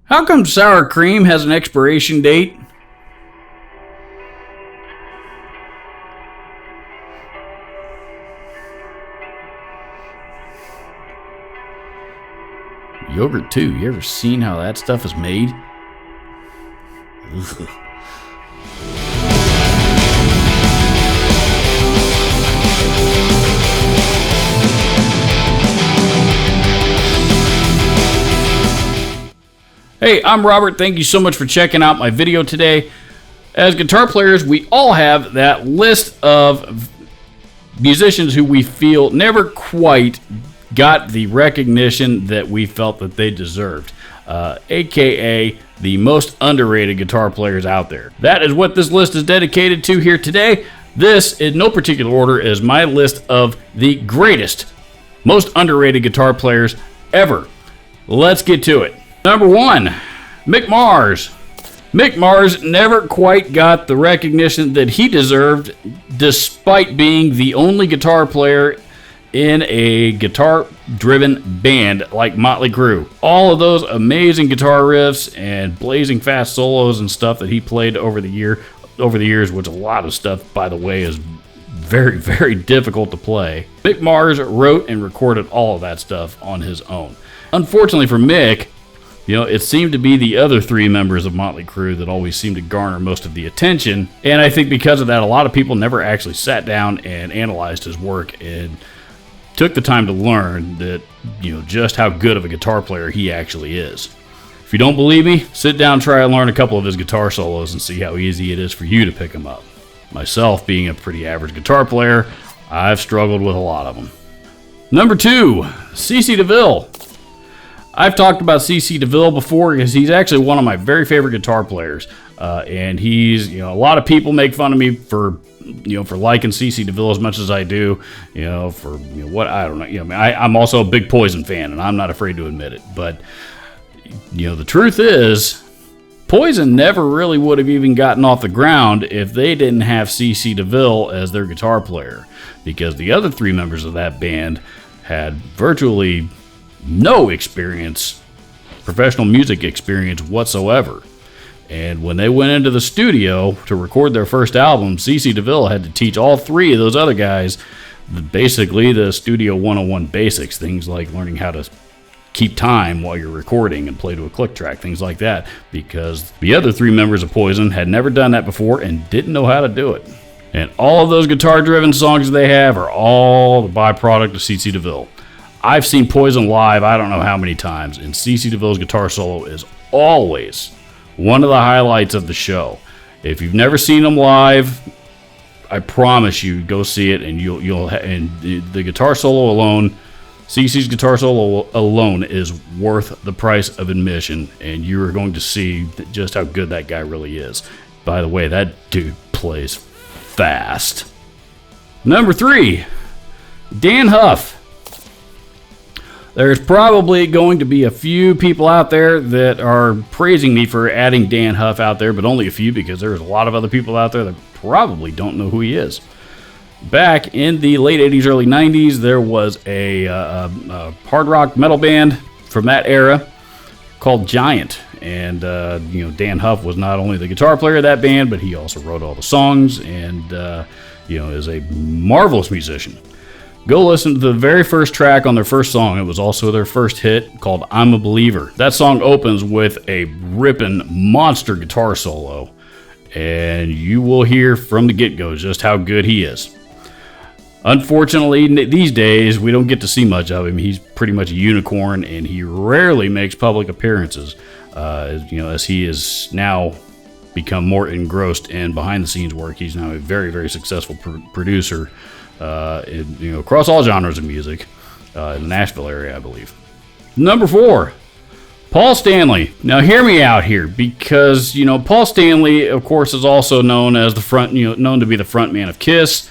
How come sour cream has an expiration date? Yogurt too. You ever seen how that stuff is made? Ugh. Hey, I'm Robert. Thank you so much for checking out my video today. As guitar players, we all have that list of musicians who we feel never quite got the recognition that we felt that they deserved, aka the most underrated guitar players out there. That is what this list is dedicated to here today. This, in no particular order, is my list of the greatest, most underrated guitar players ever. Let's get to it. Number 1, Mick Mars. Mick Mars never quite got the recognition that he deserved, despite being the only guitar player in a guitar-driven band like Motley Crue. All of those amazing guitar riffs and blazing fast solos and stuff that he played over the years, which a lot of stuff, by the way, is very, very difficult to play. Mick Mars wrote and recorded all of that stuff on his own. Unfortunately for Mick, it seemed to be the other 3 members of Motley Crue that always seemed to garner most of the attention. And I think because of that, a lot of people never actually sat down and analyzed his work and took the time to learn that, just how good of a guitar player he actually is. If you don't believe me, sit down, try and learn a couple of his guitar solos and see how easy it is for you to pick them up. Myself, being a pretty average guitar player, I've struggled with a lot of them. Number 2, CC DeVille. I've talked about CC DeVille before because he's actually one of my very favorite guitar players. And he's, a lot of people make fun of me for liking CC DeVille as much as I do, what, I don't know. I'm also a big Poison fan, and I'm not afraid to admit it. But, the truth is, Poison never really would have even gotten off the ground if they didn't have CC DeVille as their guitar player, because the other 3 members of that band had virtually no experience, professional music experience whatsoever. And when they went into the studio to record their first album, CC DeVille had to teach all 3 of those other guys basically the Studio 101 basics, things like learning how to keep time while you're recording and play to a click track, things like that, because the other 3 members of Poison had never done that before and didn't know how to do it. And all of those guitar-driven songs they have are all the byproduct of CC DeVille. I've seen Poison live I don't know how many times, and CC DeVille's guitar solo is always one of the highlights of the show. If you've never seen them live, I promise you, go see it, and the guitar solo alone, CC's guitar solo alone, is worth the price of admission, and you are going to see just how good that guy really is. By the way, that dude plays fast. Number 3, Dan Huff. There's probably going to be a few people out there that are praising me for adding Dan Huff out there, but only a few, because there's a lot of other people out there that probably don't know who he is. Back in the late 80s, early 90s, there was a hard rock metal band from that era called Giant. And, Dan Huff was not only the guitar player of that band, but he also wrote all the songs and, is a marvelous musician. Go listen to the very first track on their first song. It was also their first hit, called I'm a Believer. That song opens with a ripping monster guitar solo, and you will hear from the get-go just how good he is. Unfortunately, these days, we don't get to see much of him. He's pretty much a unicorn, and he rarely makes public appearances, as he is now become more engrossed in behind-the-scenes work. He's now a very, very successful producer, across all genres of music, in the Nashville area, I believe. Number 4, Paul Stanley. Now, hear me out here, because Paul Stanley, of course, is also known as known to be the front man of Kiss,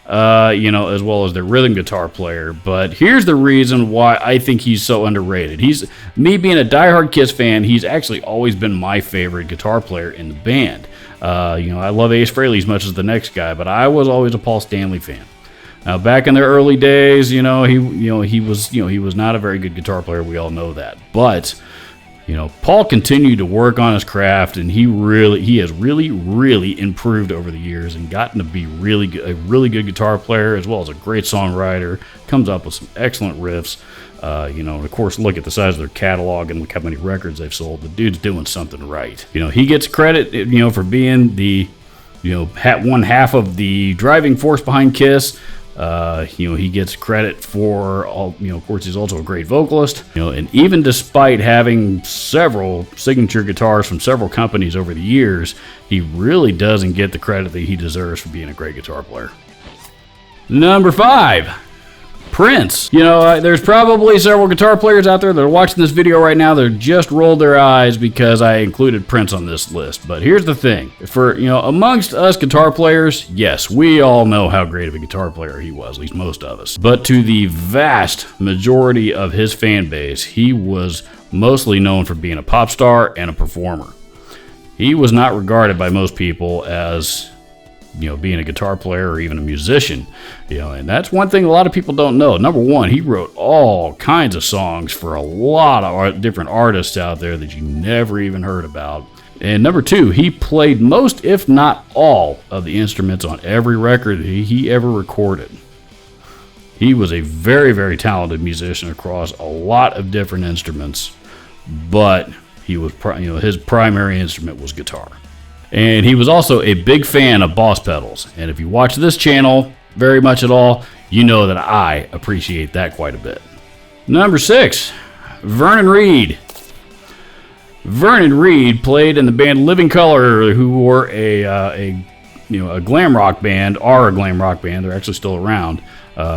as well as their rhythm guitar player. But here's the reason why I think he's so underrated. Me being a diehard Kiss fan, he's actually always been my favorite guitar player in the band. I love Ace Frehley as much as the next guy, but I was always a Paul Stanley fan. Now, back in their early days, he was not a very good guitar player. We all know that. But You know, Paul continued to work on his craft, and he has really improved over the years and gotten to be a really good guitar player, as well as a great songwriter. Comes up with some excellent riffs. You know, and of course, look at the size of their catalog and look how many records they've sold. The dude's doing something right. You know, he gets credit, you know, for being the, you know, one half of the driving force behind Kiss. You know, he gets credit for all, you know, of course, he's also a great vocalist, you know, and even despite having several signature guitars from several companies over the years, he really doesn't get the credit that he deserves for being a great guitar player. Number 5. Prince. You know, there's probably several guitar players out there that are watching this video right now that just rolled their eyes because I included Prince on this list. But here's the thing. For, you know, amongst us guitar players, yes, we all know how great of a guitar player he was, at least most of us. But to the vast majority of his fan base, he was mostly known for being a pop star and a performer. He was not regarded by most people as, you know, being a guitar player or even a musician, you know, and that's one thing a lot of people don't know. Number one, he wrote all kinds of songs for a lot of different artists out there that you never even heard about. And number two, he played most, if not all, of the instruments on every record that he ever recorded. He was a very talented musician across a lot of different instruments, but he was, you know, his primary instrument was guitar. And he was also a big fan of Boss pedals. And if you watch this channel very much at all, you know that I appreciate that quite a bit. Number 6, Vernon Reid. Vernon Reid played in the band Living Colour, who were a glam rock band, are a glam rock band. They're actually still around.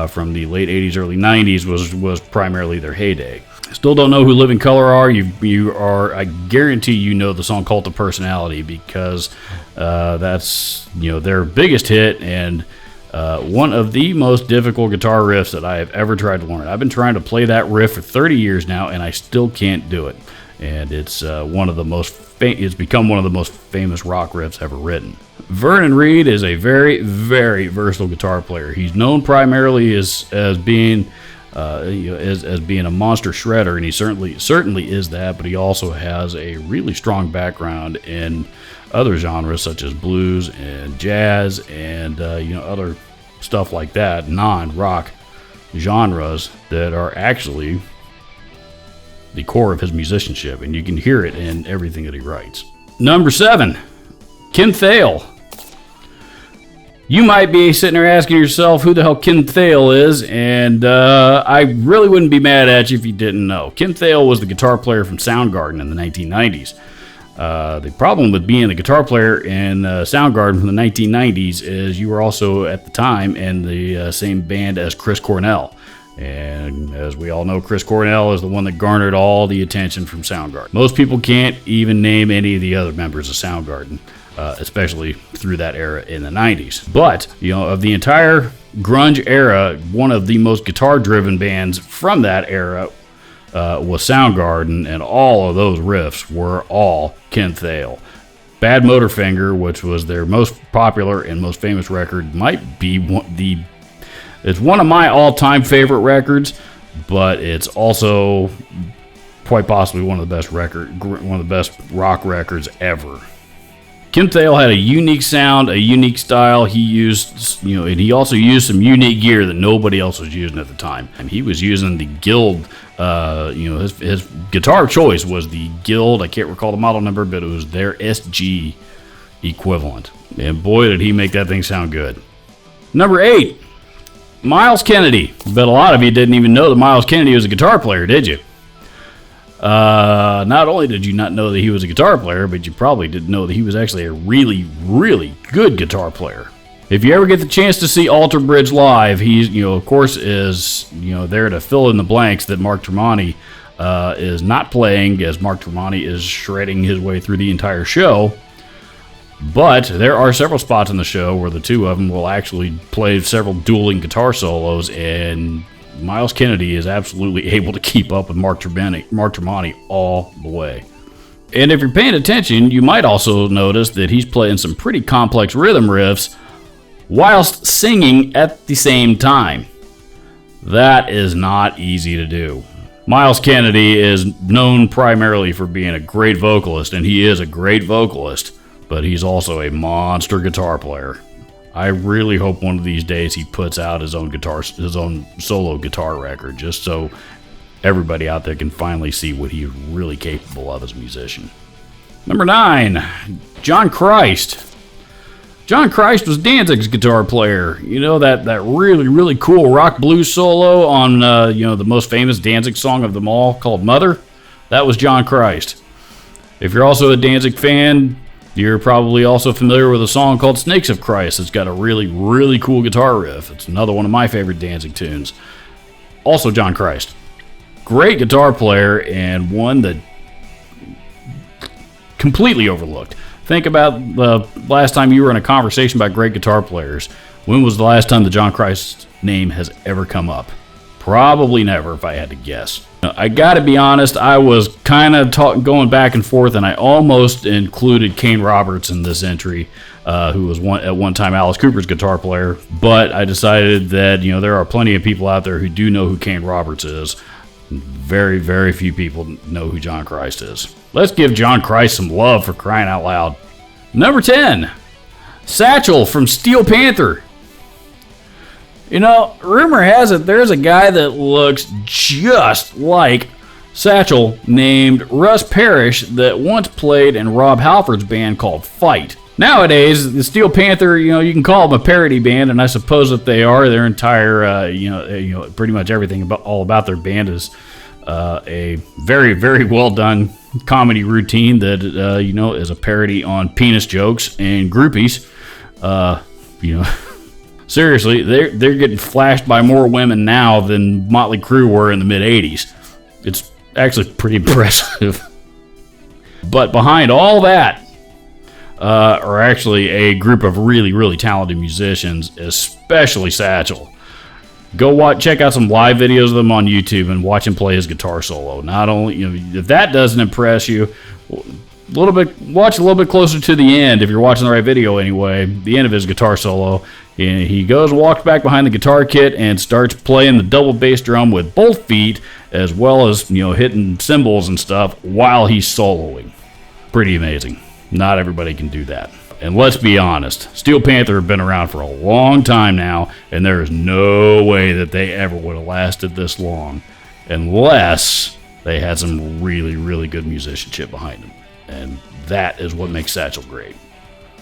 From the late 80s, early 90s was primarily their heyday. Still don't know who Living Colour are. You are, I guarantee you know the song Cult of Personality, because that's, you know, their biggest hit and one of the most difficult guitar riffs that I have ever tried to learn. I've been trying to play that riff for 30 years now and I still can't do it. And it's it's become one of the most famous rock riffs ever written. Vernon Reid is a very versatile guitar player. He's known primarily as being as being a monster shredder, and he certainly is that, but he also has a really strong background in other genres such as blues and jazz and other stuff like that, non-rock genres that are actually the core of his musicianship, and you can hear it in everything that he writes. Number 7, Thayil. You might be sitting there asking yourself who the hell Thayil is, and I really wouldn't be mad at you if you didn't know. Thayil was the guitar player from Soundgarden in the 1990s. The problem with being the guitar player in Soundgarden from the 1990s is you were also, at the time, in the same band as Chris Cornell. And as we all know, Chris Cornell is the one that garnered all the attention from Soundgarden. Most people can't even name any of the other members of Soundgarden. Especially through that era in the 90s. But, you know, of the entire grunge era, one of the most guitar-driven bands from that era was Soundgarden, and all of those riffs were all Thayil. Bad Motorfinger, which was their most popular and most famous record, might be it's one of my all-time favorite records, but it's also quite possibly one of the best rock records ever. Thayil had a unique sound, a unique style. He used, and he also used some unique gear that nobody else was using at the time. And he was using the Guild, his guitar choice was the Guild, I can't recall the model number, but it was their SG equivalent. And boy, did he make that thing sound good. Number 8, Myles Kennedy. Bet a lot of you didn't even know that Myles Kennedy was a guitar player, did you? Not only did you not know that he was a guitar player, but you probably didn't know that he was actually a really good guitar player. If you ever get the chance to see Alter Bridge live, he's, of course, is, there to fill in the blanks that Mark Tremonti is not playing, as Mark Tremonti is shredding his way through the entire show. But there are several spots in the show where the two of them will actually play several dueling guitar solos, and Myles Kennedy is absolutely able to keep up with Mark Tremonti all the way. And if you're paying attention, you might also notice that he's playing some pretty complex rhythm riffs whilst singing at the same time. That is not easy to do. Myles Kennedy is known primarily for being a great vocalist, and he is a great vocalist, but he's also a monster guitar player. I really hope one of these days he puts out his own solo guitar record, just so everybody out there can finally see what he's really capable of as a musician. Number 9, John Christ. John Christ was Danzig's guitar player. You know, that really, really cool rock blues solo on, the most famous Danzig song of them all called Mother? That was John Christ. If you're also a Danzig fan, you're probably also familiar with a song called Snakes of Christ. It's got a really, really cool guitar riff. It's another one of my favorite Danzig tunes. Also John Christ. Great guitar player, and one that completely overlooked. Think about the last time you were in a conversation about great guitar players. When was the last time the John Christ name has ever come up? Probably never, if I had to guess. I gotta be honest, I was kind of going back and forth, and I almost included Kane Roberts in this entry, who was at one time Alice Cooper's guitar player, but I decided that, there are plenty of people out there who do know who Kane Roberts is. Very, very few people know who John Christ is. Let's give John Christ some love, for crying out loud. Number 10, Satchel from Steel Panther. Rumor has it there's a guy that looks just like Satchel named Russ Parrish that once played in Rob Halford's band called Fight. Nowadays, the Steel Panther, you can call them a parody band, and I suppose that they are. Their entire, pretty much everything all about their band is a very, very well done comedy routine that, is a parody on penis jokes and groupies. Seriously, they're getting flashed by more women now than Motley Crue were in the mid-'80s. It's actually pretty impressive. But behind all that are actually a group of really, really talented musicians, especially Satchel. Go check out some live videos of them on YouTube and watch him play his guitar solo. Not only, if that doesn't impress you, watch a little bit closer to the end, if you're watching the right video anyway, the end of his guitar solo. And he goes and walks back behind the guitar kit and starts playing the double bass drum with both feet, as well as, hitting cymbals and stuff while he's soloing. Pretty amazing. Not everybody can do that. And let's be honest, Steel Panther have been around for a long time now, and there is no way that they ever would have lasted this long unless they had some really, really good musicianship behind them. And that is what makes Satchel great.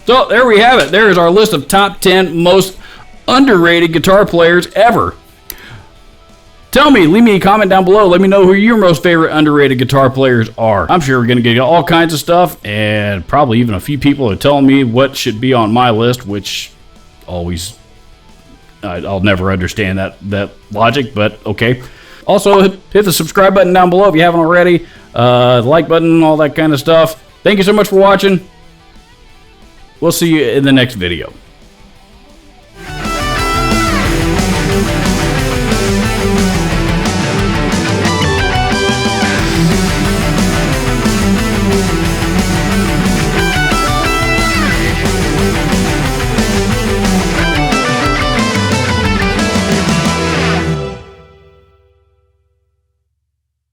So there we have it. There is our list of top 10 most underrated guitar players ever. Tell me, leave me a comment down below. Let me know who your most favorite underrated guitar players are. I'm sure we're going to get all kinds of stuff, and probably even a few people are telling me what should be on my list, which always, I'll never understand that logic, but okay. Also, hit the subscribe button down below if you haven't already. The like button, all that kind of stuff. Thank you so much for watching. We'll see you in the next video.